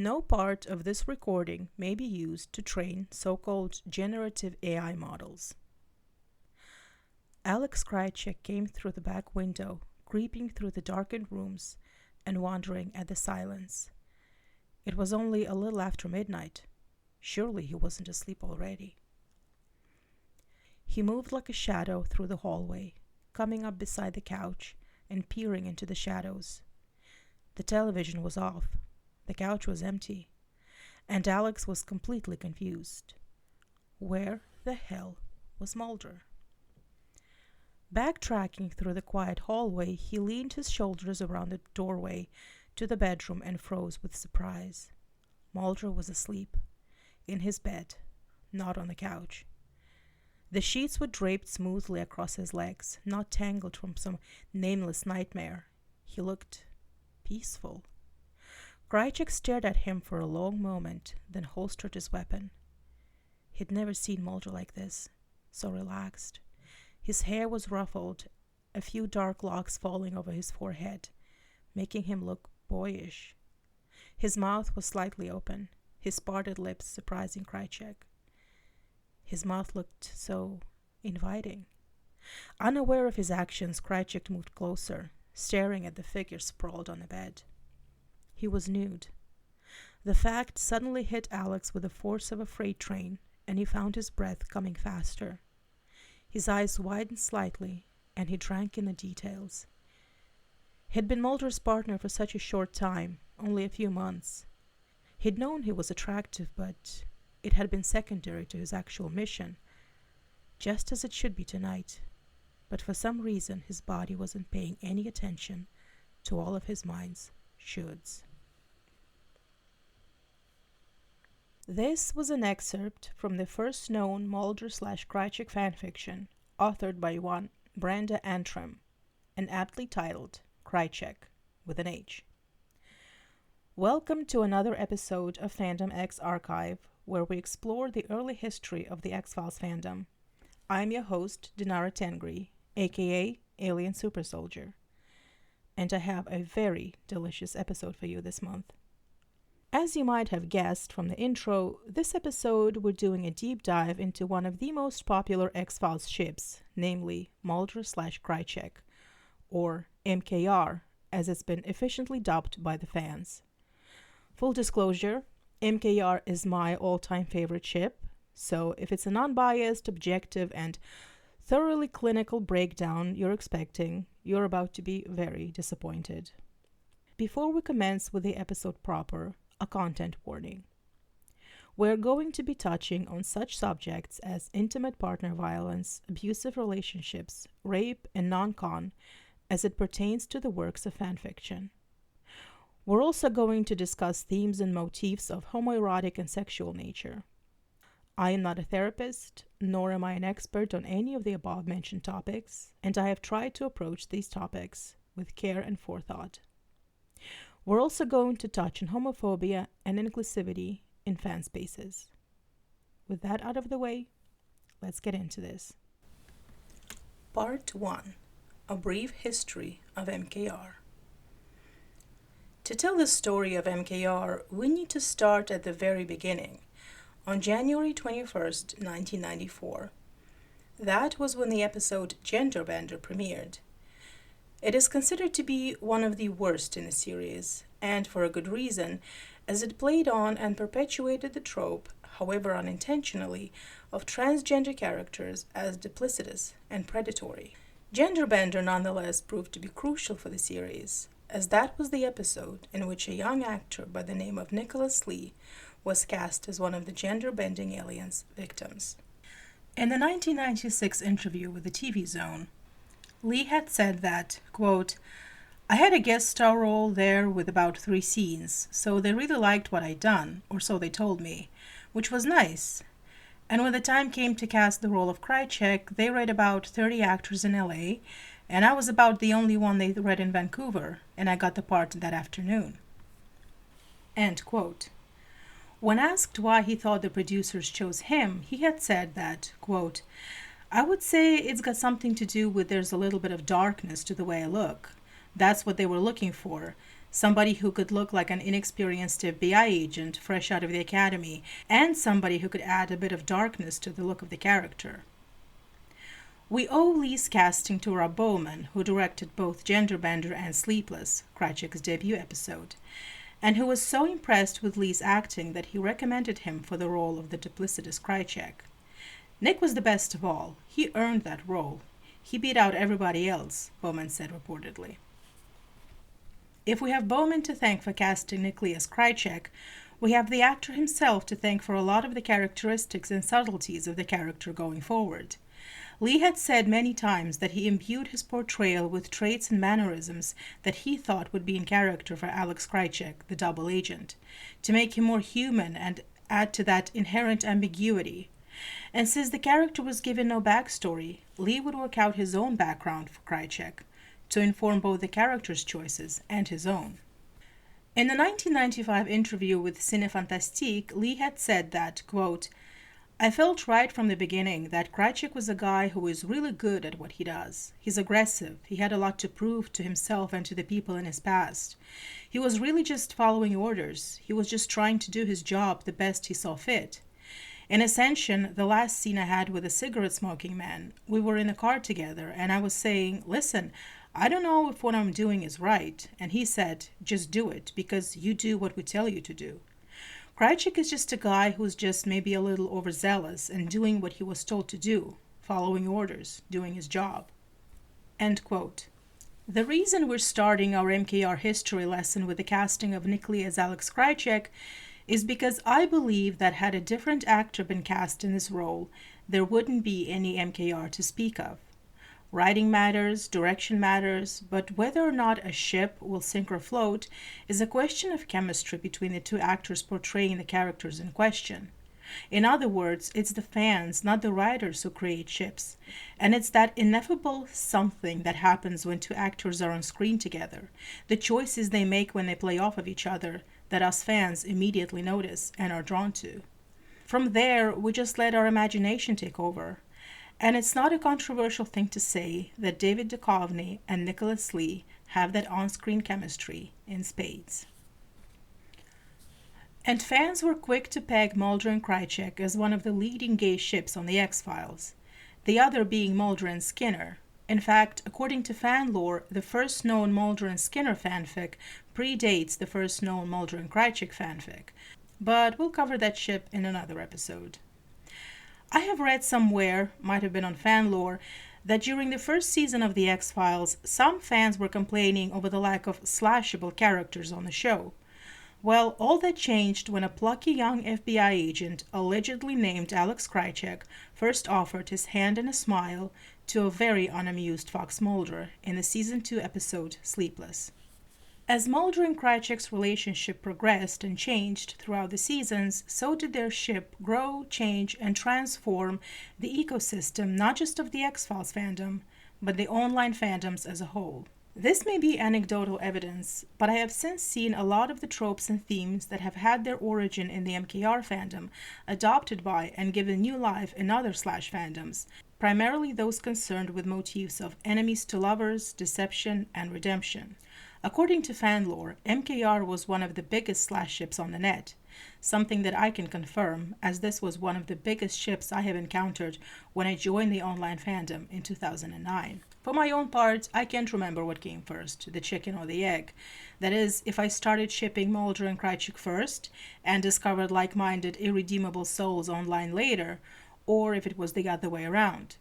No part of this recording may be used to train so-called generative AI models. Alex Krycek came through the back window, creeping through the darkened rooms and wondering at the silence. It was only a little after midnight. Surely he wasn't asleep already. He moved like a shadow through the hallway, coming up beside the couch and peering into the shadows. The television was off. The couch was empty. And Alex was completely confused. Where the hell was Mulder? Backtracking through the quiet hallway, he leaned his shoulders around the doorway to the bedroom and froze with surprise. Mulder was asleep, in his bed, not on the couch. The sheets were draped smoothly across his legs, not tangled from some nameless nightmare. He looked peaceful. Krycek stared at him for a long moment, then holstered his weapon. He'd never seen Mulder like this, so relaxed. His hair was ruffled, a few dark locks falling over his forehead, making him look boyish. His mouth was slightly open, his parted lips surprising Krycek. His mouth looked so inviting. Unaware of his actions, Krycek moved closer, staring at the figure sprawled on the bed. He was nude. The fact suddenly hit Alex with the force of a freight train, and he found his breath coming faster. His eyes widened slightly, and he drank in the details. He'd been Mulder's partner for such a short time, only a few months. He'd known he was attractive, but it had been secondary to his actual mission, just as it should be tonight. But for some reason, his body wasn't paying any attention to all of his mind's shoulds. This was an excerpt from the first known Mulder/Krycek fanfiction, authored by one Brenda Antrim, and aptly titled Krycek, with an H. Welcome to another episode of Fandom X Archive, where we explore the early history of the X-Files fandom. I'm your host, Dinara Tengri, aka Alien Super Soldier, and I have a very delicious episode for you this month. As you might have guessed from the intro, this episode we're doing a deep dive into one of the most popular X-Files ships, namely Mulder/Krycek, or MKR, as it's been efficiently dubbed by the fans. Full disclosure, MKR is my all-time favorite ship, so if it's an unbiased, objective, and thoroughly clinical breakdown you're expecting, you're about to be very disappointed. Before we commence with the episode proper, a content warning. We're going to be touching on such subjects as intimate partner violence, abusive relationships, rape, and non-con as it pertains to the works of fanfiction. We're also going to discuss themes and motifs of homoerotic and sexual nature. I am not a therapist, nor am I an expert on any of the above-mentioned topics, and I have tried to approach these topics with care and forethought. We're also going to touch on homophobia and inclusivity in fan spaces. With that out of the way, let's get into this. Part 1. A brief history of MKR. To tell the story of MKR, we need to start at the very beginning, on January 21st, 1994. That was when the episode Genderbender premiered. It is considered to be one of the worst in the series, and for a good reason, as it played on and perpetuated the trope, however unintentionally, of transgender characters as duplicitous and predatory. Genderbender nonetheless proved to be crucial for the series, as that was the episode in which a young actor by the name of Nicholas Lee was cast as one of the gender-bending aliens' victims. In the 1996 interview with the TV Zone, Lee had said that, quote, "I had a guest star role there with about 3 scenes, so they really liked what I'd done, or so they told me, which was nice. And when the time came to cast the role of Krycek, they read about 30 actors in LA, and I was about the only one they read in Vancouver, and I got the part that afternoon." End quote. When asked why he thought the producers chose him, he had said that, quote, "I would say it's got something to do with there's a little bit of darkness to the way I look. That's what they were looking for. somebody who could look like an inexperienced FBI agent fresh out of the academy, and somebody who could add a bit of darkness to the look of the character. We owe Lee's casting to Rob Bowman, who directed both Genderbender and Sleepless, Krycek's debut episode, and who was so impressed with Lee's acting that he recommended him for the role of the duplicitous Krycek. Nick was the best of all. He earned that role. He beat out everybody else, Bowman said reportedly. If we have Bowman to thank for casting Nick Lee as Krycek, we have the actor himself to thank for a lot of the characteristics and subtleties of the character going forward. Lee had said many times that he imbued his portrayal with traits and mannerisms that he thought would be in character for Alex Krycek, the double agent, to make him more human and add to that inherent ambiguity. And since the character was given no backstory, Lee would work out his own background for Krycek to inform both the character's choices and his own. In the 1995 interview with Cinefantastique, Lee had said that, quote, "I felt right from the beginning that Krycek was a guy who is really good at what he does. He's aggressive. He had a lot to prove to himself and to the people in his past. He was really just following orders. He was just trying to do his job the best he saw fit. In Ascension, the last scene I had with a cigarette-smoking man, we were in a car together, and I was saying, 'Listen, I don't know if what I'm doing is right.' And he said, 'Just do it, because you do what we tell you to do.' Krycek is just a guy who's just maybe a little overzealous and doing what he was told to do, following orders, doing his job." End quote. The reason we're starting our MKR history lesson with the casting of Nick Lee as Alex Krycek is because I believe that had a different actor been cast in this role, there wouldn't be any MKR to speak of. Writing matters, direction matters, but whether or not a ship will sink or float is a question of chemistry between the two actors portraying the characters in question. In other words, it's the fans, not the writers, who create ships. And it's that ineffable something that happens when two actors are on screen together, the choices they make when they play off of each other, that us fans immediately notice and are drawn to. From there, we just let our imagination take over. And it's not a controversial thing to say that David Duchovny and Nicholas Lee have that on-screen chemistry in spades. And fans were quick to peg Mulder and Krycek as one of the leading gay ships on the X-Files, the other being Mulder and Skinner. In fact, according to fan lore, the first known Mulder and Skinner fanfic predates the first known Mulder and Krycek fanfic, but we'll cover that ship in another episode. I have read somewhere, might have been on fan lore, that during the first season of The X-Files, some fans were complaining over the lack of slashable characters on the show. Well, all that changed when a plucky young FBI agent, allegedly named Alex Krycek, first offered his hand and a smile to a very unamused Fox Mulder in the Season 2 episode Sleepless. As Mulder and Krycek's relationship progressed and changed throughout the seasons, so did their ship grow, change, and transform the ecosystem not just of the X-Files fandom, but the online fandoms as a whole. This may be anecdotal evidence, but I have since seen a lot of the tropes and themes that have had their origin in the MKR fandom adopted by and given new life in other Slash fandoms, primarily those concerned with motifs of enemies to lovers, deception, and redemption. According to fan lore, MKR was one of the biggest Slash ships on the net, something that I can confirm, as this was one of the biggest ships I have encountered when I joined the online fandom in 2009. For my own part, I can't remember what came first, the chicken or the egg. That is, if I started shipping Mulder and Krycek first and discovered like-minded, irredeemable souls online later, or if it was the other way around.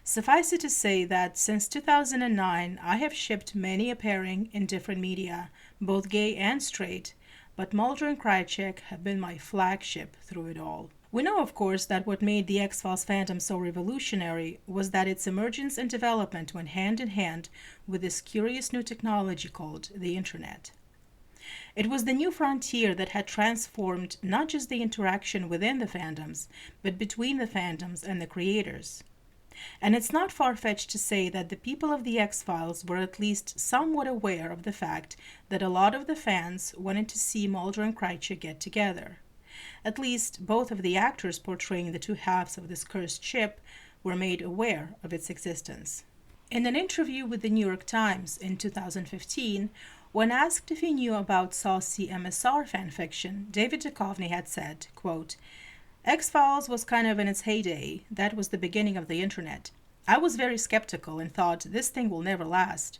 Suffice it to say that since 2009, I have shipped many a pairing in different media, both gay and straight, but Mulder and Krycek have been my flagship through it all. We know, of course, that what made the X-Files fandom so revolutionary was that its emergence and development went hand in hand with this curious new technology called the Internet. It was the new frontier that had transformed not just the interaction within the fandoms, but between the fandoms and the creators. And it's not far-fetched to say that the people of the X-Files were at least somewhat aware of the fact that a lot of the fans wanted to see Mulder and Krycek get together. At least, both of the actors portraying the two halves of this cursed ship were made aware of its existence. In an interview with the New York Times in 2015, When asked if he knew about saucy MSR fanfiction, David Duchovny had said, quote, X-Files was kind of in its heyday. That was the beginning of the internet. I was very skeptical and thought this thing will never last.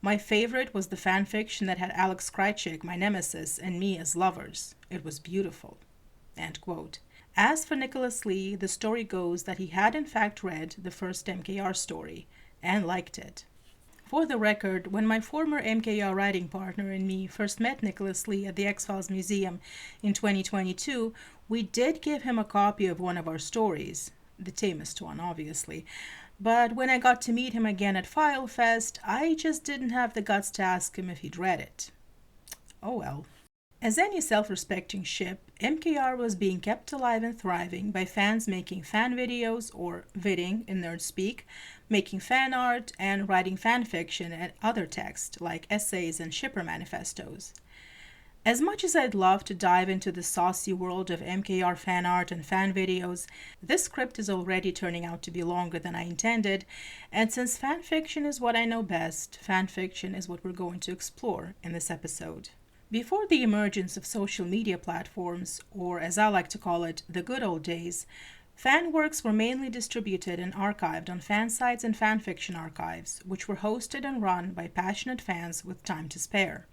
My favorite was the fanfiction that had Alex Krycek, my nemesis, and me as lovers. It was beautiful. End quote. As for Nicholas Lee, the story goes that he had in fact read the first MKR story and liked it. For the record, when my former MKR writing partner and me first met Nicholas Lee at the X-Files Museum in 2022, we did give him a copy of one of our stories, the tamest one, obviously. But when I got to meet him again at FileFest, I just didn't have the guts to ask him if he'd read it. Oh well. As any self-respecting ship, MKR was being kept alive and thriving by fans making fan videos, or vidding in nerd speak, making fan art, and writing fan fiction and other text like essays and shipper manifestos. As much as I'd love to dive into the saucy world of MKR fan art and fan videos, this script is already turning out to be longer than I intended, and since fan fiction is what I know best, fan fiction is what we're going to explore in this episode. Before the emergence of social media platforms, or as I like to call it, the good old days, fan works were mainly distributed and archived on fan sites and fanfiction archives, which were hosted and run by passionate fans with time to spare.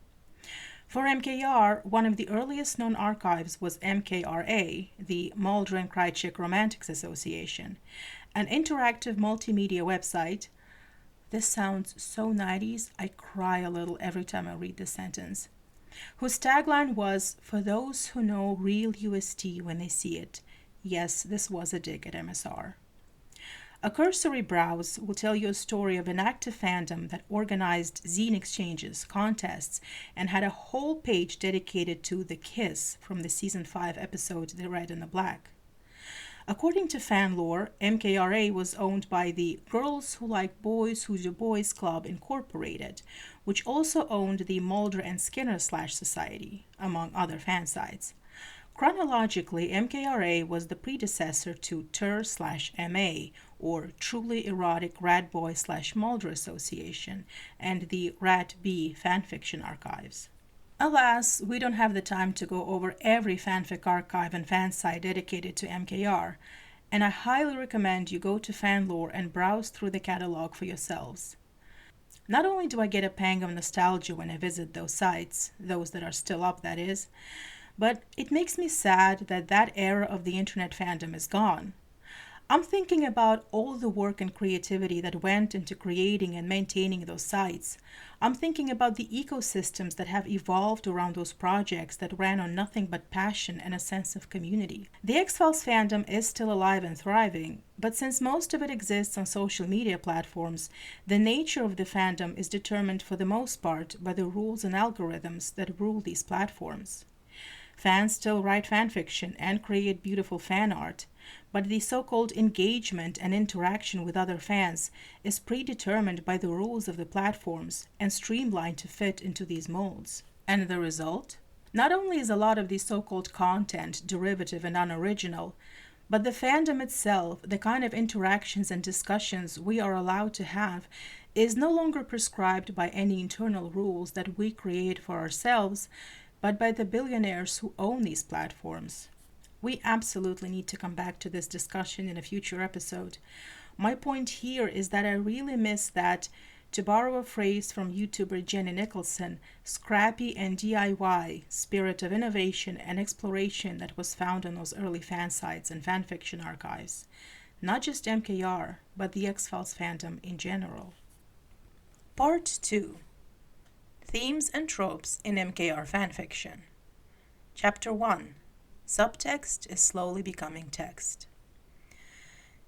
For MKR, one of the earliest known archives was MKRA, the Mulder and Krycek Romantics Association, an interactive multimedia website. This sounds so 90s, I cry a little every time I read this sentence. Whose tagline was, "For those who know real UST when they see it." Yes, this was a dig at MSR. A cursory browse will tell you a story of an active fandom that organized zine exchanges, contests, and had a whole page dedicated to The Kiss from the Season 5 episode The Red and the Black. According to fan lore, MKRA was owned by the Girls Who Like Boys Who Do Boys Club Incorporated, which also owned the Mulder and Skinner Society, among other fan sites. Chronologically, MKRA was the predecessor to TER/MA, or Truly Erotic Rad Boy/Mulder Association, and the Rat B fanfiction archives. Alas, we don't have the time to go over every fanfic archive and fan site dedicated to MKR, and I highly recommend you go to Fanlore and browse through the catalog for yourselves. Not only do I get a pang of nostalgia when I visit those sites, those that are still up, that is, but it makes me sad that that era of the internet fandom is gone. I'm thinking about all the work and creativity that went into creating and maintaining those sites. I'm thinking about the ecosystems that have evolved around those projects that ran on nothing but passion and a sense of community. The X-Files fandom is still alive and thriving, but since most of it exists on social media platforms, the nature of the fandom is determined for the most part by the rules and algorithms that rule these platforms. Fans still write fanfiction and create beautiful fan art, but the so-called engagement and interaction with other fans is predetermined by the rules of the platforms and streamlined to fit into these molds. And the result? Not only is a lot of the so-called content derivative and unoriginal, but the fandom itself, the kind of interactions and discussions we are allowed to have, is no longer prescribed by any internal rules that we create for ourselves, but by the billionaires who own these platforms. We absolutely need to come back to this discussion in a future episode. My point here is that I really miss that, to borrow a phrase from YouTuber Jenny Nicholson, scrappy and DIY spirit of innovation and exploration that was found on those early fan sites and fanfiction archives. Not just MKR, but the X-Files fandom in general. Part 2. Themes and Tropes in MKR Fanfiction. Chapter 1. Subtext is slowly becoming text.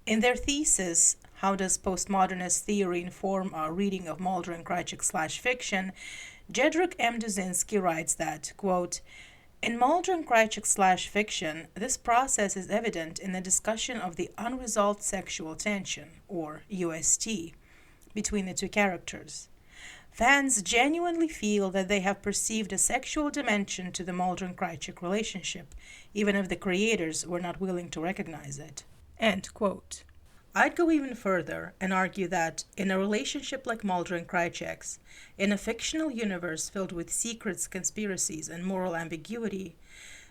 In their thesis, How Does Postmodernist Theory Inform Our Reading of Mulder and Krycek/Fiction, Jedrzej M. Duzinski writes that, quote, in Mulder and Krycek/Fiction, this process is evident in the discussion of the unresolved sexual tension, or UST, between the two characters. Fans genuinely feel that they have perceived a sexual dimension to the Mulder and Krycek relationship, even if the creators were not willing to recognize it. End quote. I'd go even further and argue that in a relationship like Mulder and Krycek's, in a fictional universe filled with secrets, conspiracies, and moral ambiguity,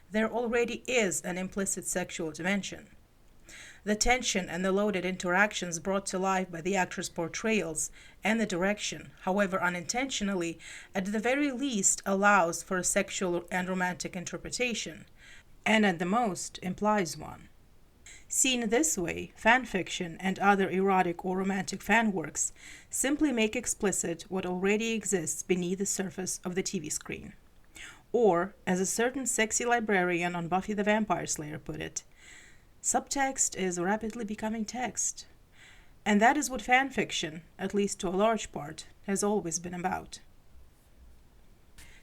there already is an implicit sexual dimension. The tension and the loaded interactions brought to life by the actors' portrayals and the direction, however unintentionally, at the very least allows for a sexual and romantic interpretation, and at the most implies one. Seen this way, fanfiction and other erotic or romantic fan works simply make explicit what already exists beneath the surface of the TV screen. Or, as a certain sexy librarian on Buffy the Vampire Slayer put it, subtext is rapidly becoming text. And that is what fanfiction, at least to a large part, has always been about.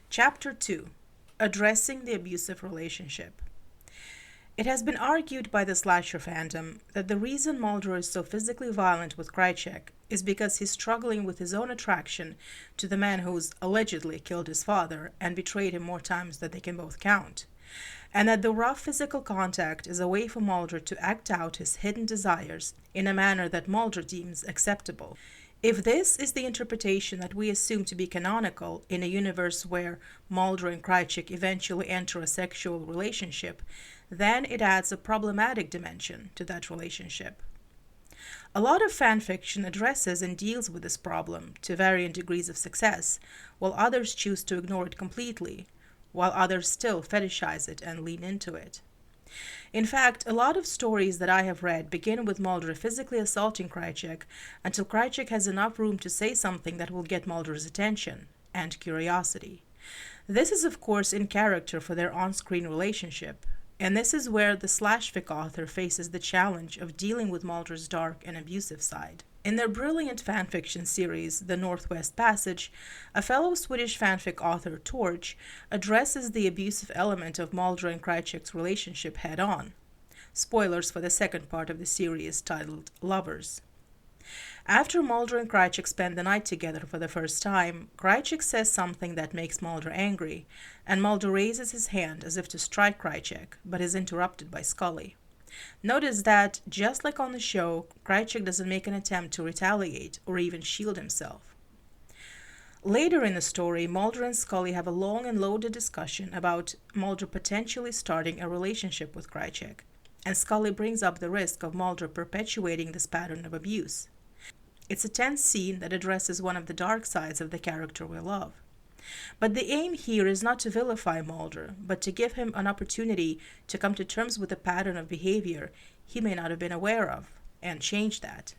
Chapter 2: Addressing the Abusive Relationship. It has been argued by the slasher fandom that the reason Mulder is so physically violent with Krycek is because he's struggling with his own attraction to the man who's allegedly killed his father and betrayed him more times than they can both count, and that the rough physical contact is a way for Mulder to act out his hidden desires in a manner that Mulder deems acceptable. If this is the interpretation that we assume to be canonical in a universe where Mulder and Krycek eventually enter a sexual relationship, then it adds a problematic dimension to that relationship. A lot of fanfiction addresses and deals with this problem to varying degrees of success, while others choose to ignore it completely, while others still fetishize it and lean into it. In fact, a lot of stories that I have read begin with Mulder physically assaulting Krycek until Krycek has enough room to say something that will get Mulder's attention and curiosity. This is, of course, in character for their on-screen relationship, and this is where the slashfic author faces the challenge of dealing with Mulder's dark and abusive side. In their brilliant fanfiction series, The Northwest Passage, a fellow Swedish fanfic author, Torch, addresses the abusive element of Mulder and Krycek's relationship head-on. Spoilers for the second part of the series, titled Lovers. After Mulder and Krycek spend the night together for the first time, Krycek says something that makes Mulder angry, and Mulder raises his hand as if to strike Krycek, but is interrupted by Scully. Notice that, just like on the show, Krycek doesn't make an attempt to retaliate or even shield himself. Later in the story, Mulder and Scully have a long and loaded discussion about Mulder potentially starting a relationship with Krycek, and Scully brings up the risk of Mulder perpetuating this pattern of abuse. It's a tense scene that addresses one of the dark sides of the character we love. But the aim here is not to vilify Mulder, but to give him an opportunity to come to terms with a pattern of behavior he may not have been aware of, and change that.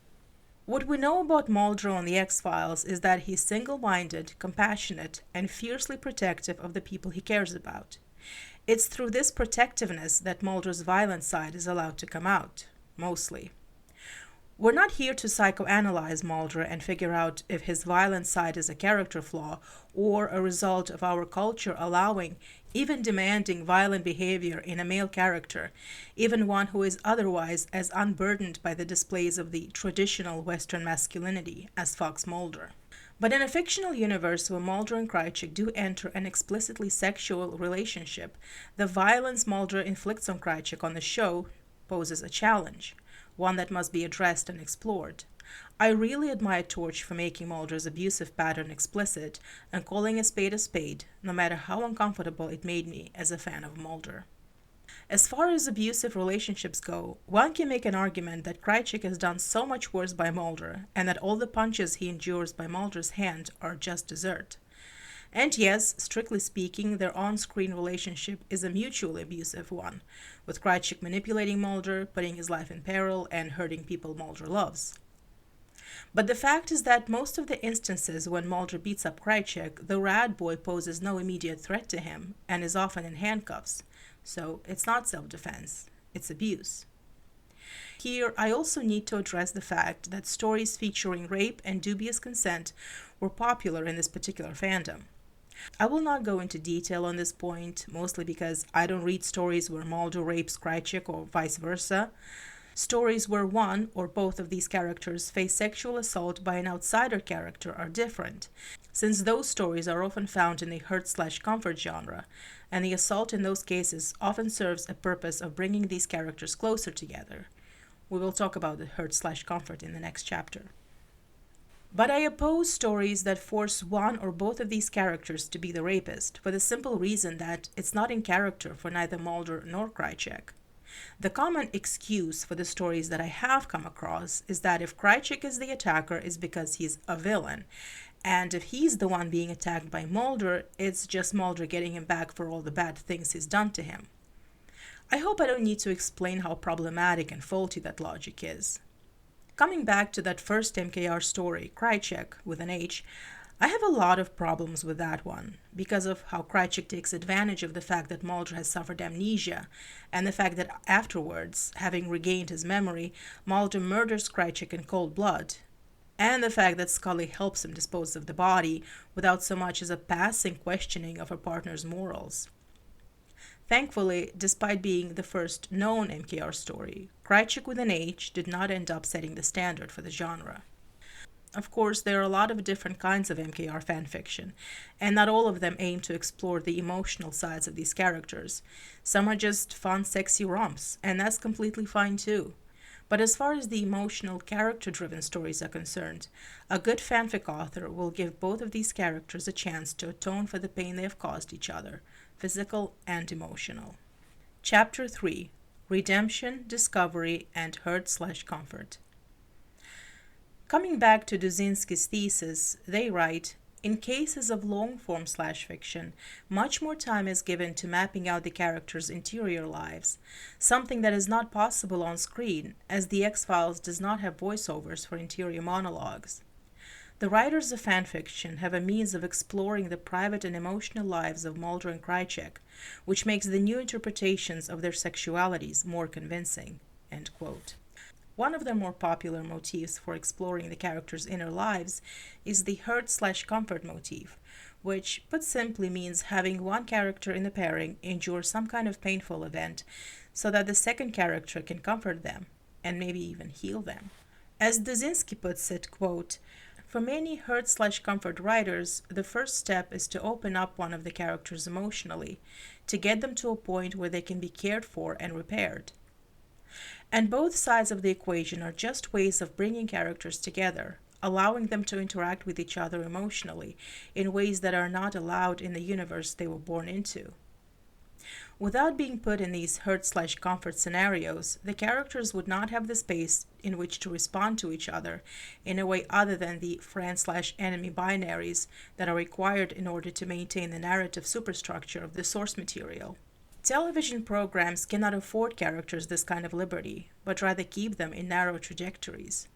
What we know about Mulder on the X-Files is that he's single-minded, compassionate, and fiercely protective of the people he cares about. It's through this protectiveness that Mulder's violent side is allowed to come out, mostly. We're not here to psychoanalyze Mulder and figure out if his violent side is a character flaw or a result of our culture allowing, even demanding, violent behavior in a male character, even one who is otherwise as unburdened by the displays of the traditional Western masculinity as Fox Mulder. But in a fictional universe where Mulder and Krycek do enter an explicitly sexual relationship, the violence Mulder inflicts on Krycek on the show poses a challenge, one that must be addressed and explored. I really admire Torch for making Mulder's abusive pattern explicit and calling a spade, no matter how uncomfortable it made me as a fan of Mulder. As far as abusive relationships go, one can make an argument that Krycek has done so much worse by Mulder, and that all the punches he endures by Mulder's hand are just dessert. And yes, strictly speaking, their on-screen relationship is a mutually abusive one, with Krycek manipulating Mulder, putting his life in peril, and hurting people Mulder loves. But the fact is that most of the instances when Mulder beats up Krycek, the rad boy poses no immediate threat to him and is often in handcuffs, so it's not self-defense, it's abuse. Here, I also need to address the fact that stories featuring rape and dubious consent were popular in this particular fandom. I will not go into detail on this point, mostly because I don't read stories where Mulder rapes Krycek or vice versa. Stories where one or both of these characters face sexual assault by an outsider character are different, since those stories are often found in the hurt/comfort genre, and the assault in those cases often serves a purpose of bringing these characters closer together, We will talk about the hurt/comfort in the next chapter. But I oppose stories that force one or both of these characters to be the rapist, for the simple reason that it's not in character for neither Mulder nor Krycek. The common excuse for the stories that I have come across is that if Krycek is the attacker, it's because he's a villain. And if he's the one being attacked by Mulder, it's just Mulder getting him back for all the bad things he's done to him. I hope I don't need to explain how problematic and faulty that logic is. Coming back to that first MKR story, Krycek with an H, I have a lot of problems with that one because of how Krycek takes advantage of the fact that Mulder has suffered amnesia and the fact that afterwards, having regained his memory, Mulder murders Krycek in cold blood, and the fact that Scully helps him dispose of the body without so much as a passing questioning of her partner's morals. Thankfully, despite being the first known MKR story, Krycek with an H did not end up setting the standard for the genre. Of course, there are a lot of different kinds of MKR fanfiction, and not all of them aim to explore the emotional sides of these characters. Some are just fun, sexy romps, and that's completely fine too. But as far as the emotional, character-driven stories are concerned, a good fanfic author will give both of these characters a chance to atone for the pain they have caused each other, physical and emotional. Chapter 3: Redemption, Discovery, and Hurt/Comfort. Coming back to Duzinski's thesis, they write, in cases of long-form/fiction, much more time is given to mapping out the characters' interior lives, something that is not possible on screen, as the X-Files does not have voiceovers for interior monologues. The writers of fanfiction have a means of exploring the private and emotional lives of Mulder and Krycek, which makes the new interpretations of their sexualities more convincing. End quote. One of the more popular motifs for exploring the characters' inner lives is the hurt/comfort motif, which, put simply, means having one character in the pairing endure some kind of painful event so that the second character can comfort them, and maybe even heal them. As Duzinski puts it, quote, for many hurt/comfort writers, the first step is to open up one of the characters emotionally, to get them to a point where they can be cared for and repaired. And both sides of the equation are just ways of bringing characters together, allowing them to interact with each other emotionally in ways that are not allowed in the universe they were born into. Without being put in these hurt/comfort scenarios, the characters would not have the space in which to respond to each other in a way other than the friend/enemy binaries that are required in order to maintain the narrative superstructure of the source material. Television programs cannot afford characters this kind of liberty, but rather keep them in narrow trajectories.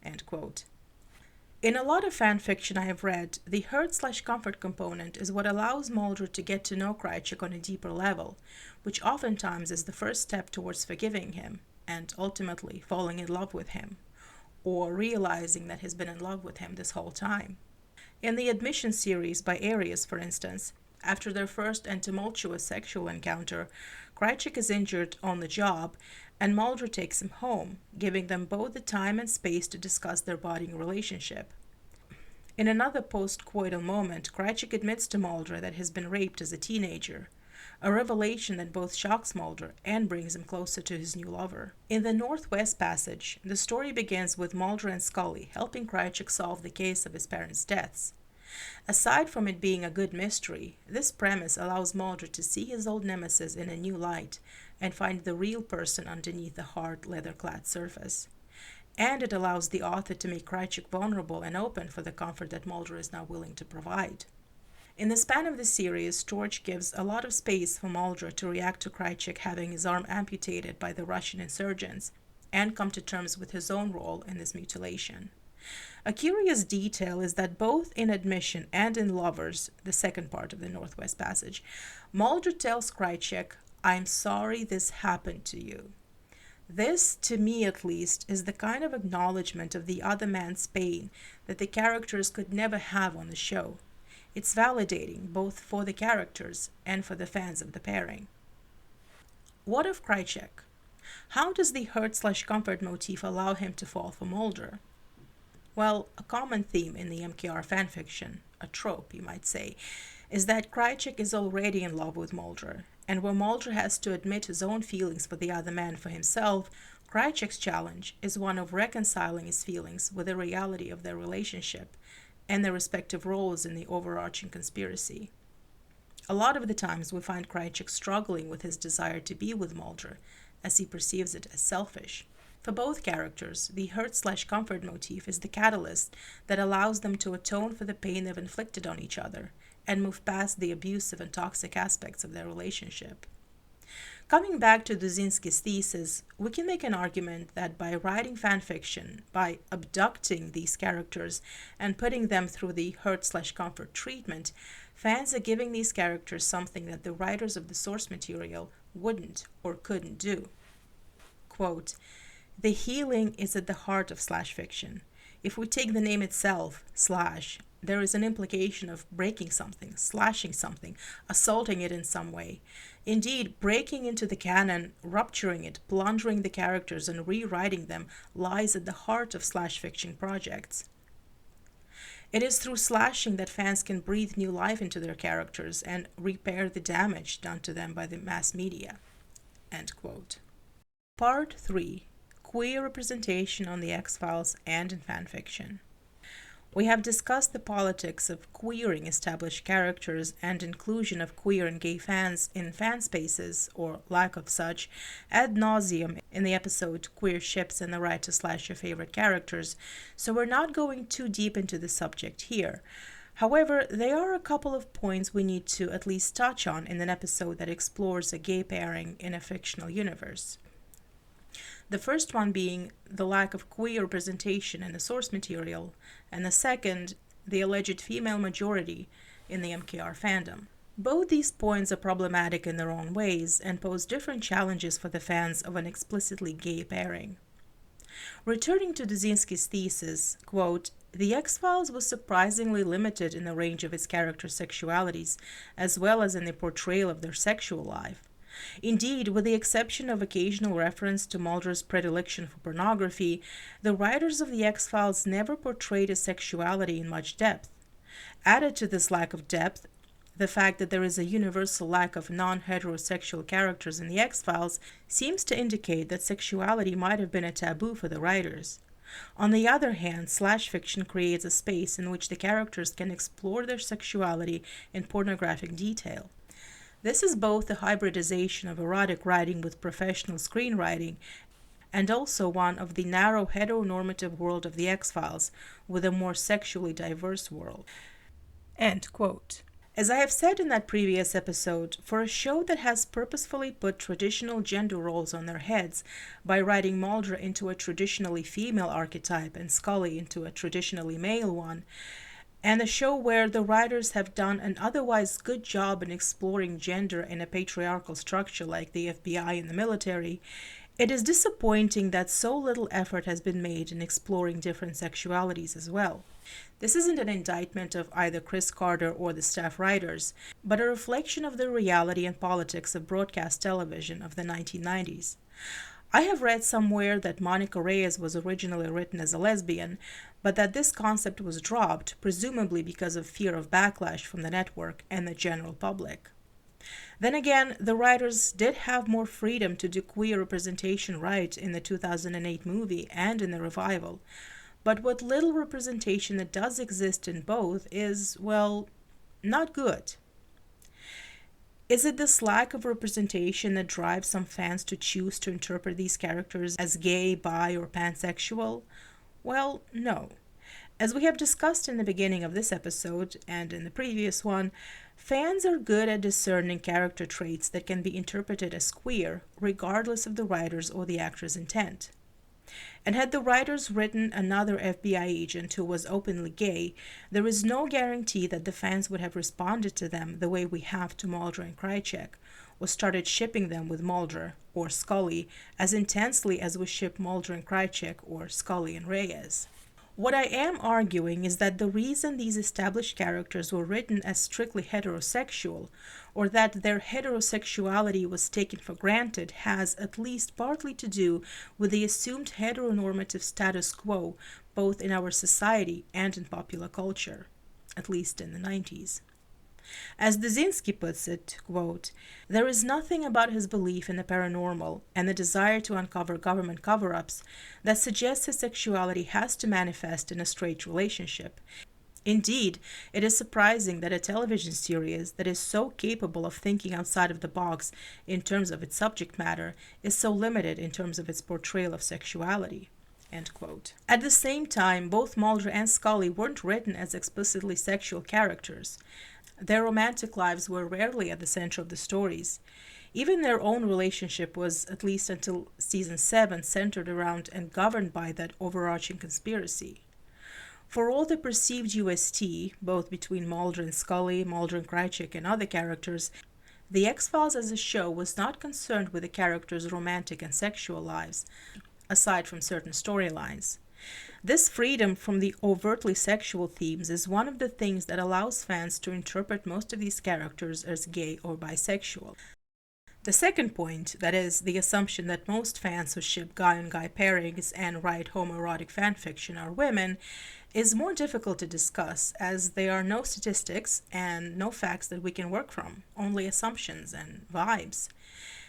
End quote. In a lot of fan fiction I have read, the hurt/comfort component is what allows Mulder to get to know Krycek on a deeper level, which oftentimes is the first step towards forgiving him and ultimately falling in love with him, or realizing that he's been in love with him this whole time. In the Admission series by Arias, for instance, after their first and tumultuous sexual encounter, Krycek is injured on the job, and Mulder takes him home, giving them both the time and space to discuss their budding relationship. In another post-coital moment, Krycek admits to Mulder that he's been raped as a teenager, a revelation that both shocks Mulder and brings him closer to his new lover. In the Northwest Passage, the story begins with Mulder and Scully helping Krycek solve the case of his parents' deaths. Aside from it being a good mystery, this premise allows Mulder to see his old nemesis in a new light and find the real person underneath the hard, leather-clad surface. And it allows the author to make Krycek vulnerable and open for the comfort that Mulder is now willing to provide. In the span of the series, George gives a lot of space for Mulder to react to Krycek having his arm amputated by the Russian insurgents and come to terms with his own role in this mutilation. A curious detail is that both in Admission and in Lovers, the second part of the Northwest Passage, Mulder tells Krycek, "I'm sorry this happened to you." This, to me at least, is the kind of acknowledgement of the other man's pain that the characters could never have on the show. It's validating both for the characters and for the fans of the pairing. What of Krycek? How does the hurt/comfort motif allow him to fall for Mulder? Well, a common theme in the MKR fanfiction, a trope you might say, is that Krycek is already in love with Mulder, and where Mulder has to admit his own feelings for the other man for himself, Krycek's challenge is one of reconciling his feelings with the reality of their relationship and their respective roles in the overarching conspiracy. A lot of the times we find Krycek struggling with his desire to be with Mulder, as he perceives it as selfish. For both characters, the hurt/comfort motif is the catalyst that allows them to atone for the pain they've inflicted on each other and move past the abusive and toxic aspects of their relationship. Coming back to Duzinski's thesis, we can make an argument that by writing fanfiction, by abducting these characters and putting them through the hurt/comfort treatment, fans are giving these characters something that the writers of the source material wouldn't or couldn't do. Quote, "The healing is at the heart of slash fiction. If we take the name itself, slash, there is an implication of breaking something, slashing something, assaulting it in some way. Indeed, breaking into the canon, rupturing it, plundering the characters, and rewriting them lies at the heart of slash fiction projects. It is through slashing that fans can breathe new life into their characters and repair the damage done to them by the mass media." End quote. Part 3. Queer representation on the X-Files and in fanfiction. We have discussed the politics of queering established characters and inclusion of queer and gay fans in fan spaces, or lack of such, ad nauseum in the episode Queer Ships and the Right to Slash Your Favorite Characters, so we're not going too deep into the subject here. However, there are a couple of points we need to at least touch on in an episode that explores a gay pairing in a fictional universe. The first one being the lack of queer representation in the source material, and the second, the alleged female majority in the MKR fandom. Both these points are problematic in their own ways and pose different challenges for the fans of an explicitly gay pairing. Returning to Duzinski's thesis, quote, "The X-Files was surprisingly limited in the range of its characters' sexualities, as well as in the portrayal of their sexual life. Indeed, with the exception of occasional reference to Mulder's predilection for pornography, the writers of the X-Files never portrayed his sexuality in much depth. Added to this lack of depth, the fact that there is a universal lack of non-heterosexual characters in the X-Files seems to indicate that sexuality might have been a taboo for the writers. On the other hand, slash fiction creates a space in which the characters can explore their sexuality in pornographic detail. This is both a hybridization of erotic writing with professional screenwriting and also one of the narrow heteronormative world of the X-Files with a more sexually diverse world." End quote. As I have said in that previous episode, for a show that has purposefully put traditional gender roles on their heads by writing Mulder into a traditionally female archetype and Scully into a traditionally male one, and a show where the writers have done an otherwise good job in exploring gender in a patriarchal structure like the FBI and the military, it is disappointing that so little effort has been made in exploring different sexualities as well. This isn't an indictment of either Chris Carter or the staff writers, but a reflection of the reality and politics of broadcast television of the 1990s. I have read somewhere that Monica Reyes was originally written as a lesbian, but that this concept was dropped, presumably because of fear of backlash from the network and the general public. Then again, the writers did have more freedom to do queer representation right in the 2008 movie and in the revival, but what little representation that does exist in both is, well, not good. Is it this lack of representation that drives some fans to choose to interpret these characters as gay, bi, or pansexual? Well, no. As we have discussed in the beginning of this episode and in the previous one, fans are good at discerning character traits that can be interpreted as queer, regardless of the writer's or the actor's intent. And had the writers written another FBI agent who was openly gay, there is no guarantee that the fans would have responded to them the way we have to Mulder and Krycek, or started shipping them with Mulder or Scully as intensely as we ship Mulder and Krycek or Scully and Reyes. What I am arguing is that the reason these established characters were written as strictly heterosexual, or that their heterosexuality was taken for granted, has at least partly to do with the assumed heteronormative status quo both in our society and in popular culture, at least in the 90s. As Dzinski puts it, quote, "There is nothing about his belief in the paranormal and the desire to uncover government cover-ups that suggests his sexuality has to manifest in a straight relationship. Indeed, it is surprising that a television series that is so capable of thinking outside of the box in terms of its subject matter is so limited in terms of its portrayal of sexuality." End quote. At the same time, both Mulder and Scully weren't written as explicitly sexual characters. Their romantic lives were rarely at the center of the stories. Even their own relationship was, at least until season 7, centered around and governed by that overarching conspiracy. For all the perceived UST, both between Mulder and Scully, Mulder and Krycek, and other characters, The X-Files as a show was not concerned with the characters' romantic and sexual lives, aside from certain storylines. This freedom from the overtly sexual themes is one of the things that allows fans to interpret most of these characters as gay or bisexual. The second point, that is, the assumption that most fans who ship guy-on-guy pairings and write homoerotic fanfiction are women, is more difficult to discuss, as there are no statistics and no facts that we can work from, only assumptions and vibes.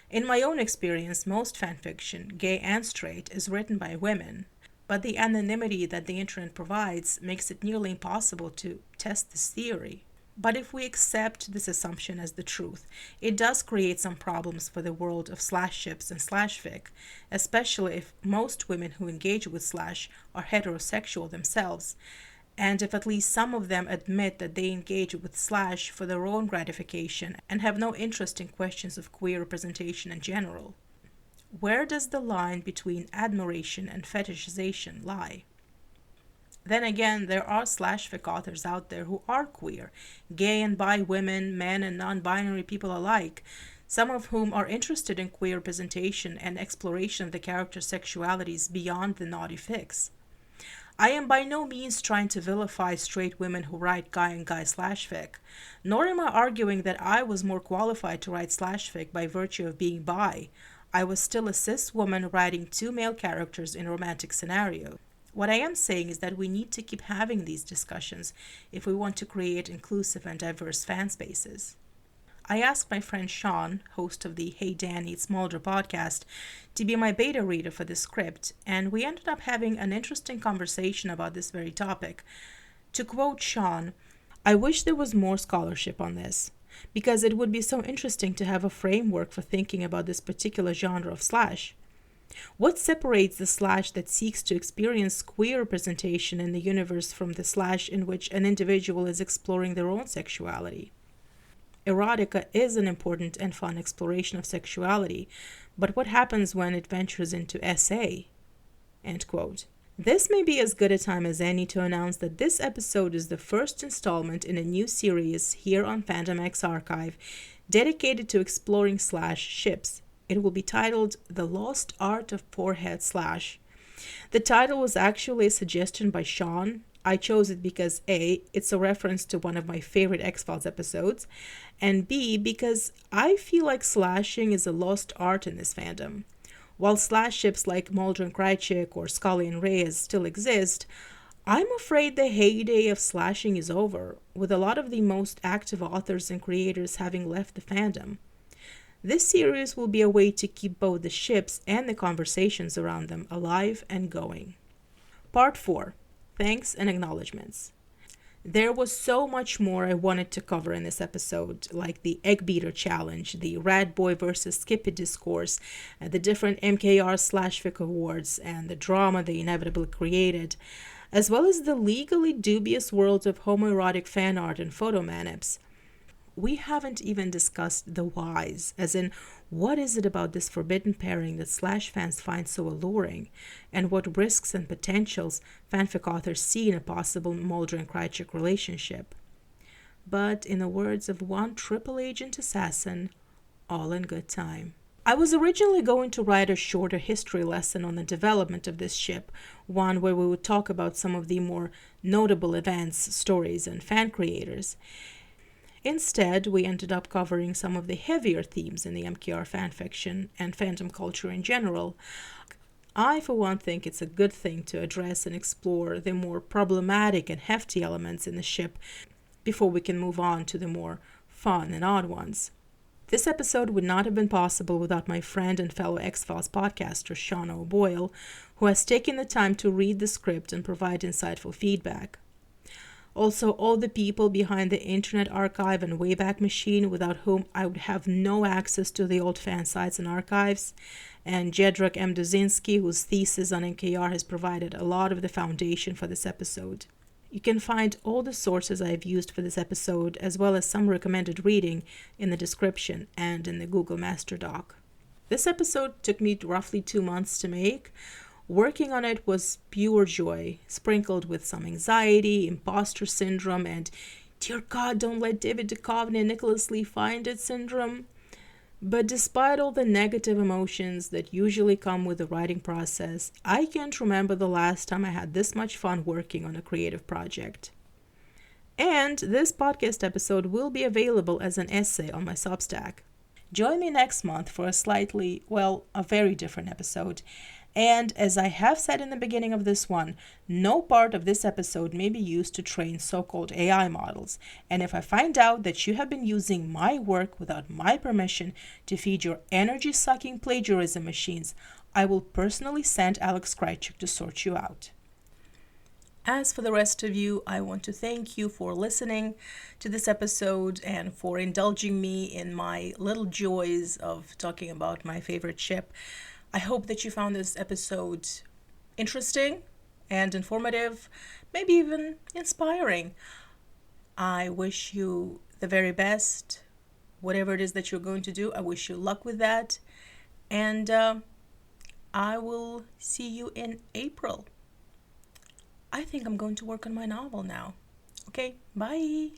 In my own experience, most fanfiction, gay and straight, is written by women, but the anonymity that the internet provides makes it nearly impossible to test this theory. But if we accept this assumption as the truth, it does create some problems for the world of slash ships and slash fic, especially if most women who engage with slash are heterosexual themselves, and if at least some of them admit that they engage with slash for their own gratification and have no interest in questions of queer representation in general. Where does the line between admiration and fetishization lie? Then again, there are slash fic authors out there who are queer, gay and bi women, men and non-binary people alike, some of whom are interested in queer representation and exploration of the characters' sexualities beyond the naughty fics. I am by no means trying to vilify straight women who write guy-on-guy slash fic, nor am I arguing that I was more qualified to write slash fic by virtue of being bi. I was still a cis woman writing two male characters in a romantic scenario. What I am saying is that we need to keep having these discussions if we want to create inclusive and diverse fan spaces. I asked my friend Sean, host of the Hey Dan Eats Mulder podcast, to be my beta reader for the script, and we ended up having an interesting conversation about this very topic. To quote Sean, "I wish there was more scholarship on this, because it would be so interesting to have a framework for thinking about this particular genre of slash. What separates the slash that seeks to experience queer representation in the universe from the slash in which an individual is exploring their own sexuality? Erotica is an important and fun exploration of sexuality, but what happens when it ventures into SA?" End quote. This may be as good a time as any to announce that this episode is the first installment in a new series here on Fandom X Archive dedicated to exploring slash ships. It will be titled The Lost Art of Forehead Slash. The title was actually a suggestion by Sean. I chose it because A, it's a reference to one of my favorite X-Files episodes, and B, because I feel like slashing is a lost art in this fandom. While slash ships like Mulder and Krycek or Scully and Reyes still exist, I'm afraid the heyday of slashing is over, with a lot of the most active authors and creators having left the fandom. This series will be a way to keep both the ships and the conversations around them alive and going. Part 4. Thanks and acknowledgements. There was so much more I wanted to cover in this episode, like the Egg Beater Challenge, the Rat Boy vs. Skippy discourse, the different MKR/fic awards, and the drama they inevitably created, as well as the legally dubious world of homoerotic fan art and photo manips. We haven't even discussed the whys, as in, what is it about this forbidden pairing that slash fans find so alluring, and what risks and potentials fanfic authors see in a possible Mulder and Krycek relationship. But in the words of one triple agent assassin, all in good time. I was originally going to write a shorter history lesson on the development of this ship, one where we would talk about some of the more notable events, stories, and fan creators. Instead, we ended up covering some of the heavier themes in the MKR fanfiction and fandom culture in general. I, for one, think it's a good thing to address and explore the more problematic and hefty elements in the ship before we can move on to the more fun, and odd ones. This episode would not have been possible without my friend and fellow X-Files podcaster Shauna O'Boyle, who has taken the time to read the script and provide insightful feedback. Also, all the people behind the Internet Archive and Wayback Machine, without whom I would have no access to the old fan sites and archives, and Jedrzak M. Duzinski, whose thesis on NKR has provided a lot of the foundation for this episode. You can find all the sources I have used for this episode, as well as some recommended reading, in the description and in the Google Master Doc. This episode took me roughly 2 months to make. Working on it was pure joy, sprinkled with some anxiety, imposter syndrome, and dear God, don't let David Duchovny and Nicholas Lee find it syndrome. But despite all the negative emotions that usually come with the writing process, I can't remember the last time I had this much fun working on a creative project. And this podcast episode will be available as an essay on my Substack. Join me next month for a very different episode. And as I have said in the beginning of this one, no part of this episode may be used to train so-called AI models. And if I find out that you have been using my work without my permission to feed your energy-sucking plagiarism machines, I will personally send Alex Krycek to sort you out. As for the rest of you, I want to thank you for listening to this episode and for indulging me in my little joys of talking about my favorite ship. I hope that you found this episode interesting and informative, maybe even inspiring. I wish you the very best. Whatever it is that you're going to do, I wish you luck with that. And I will see you in April. I think I'm going to work on my novel now. Okay, bye.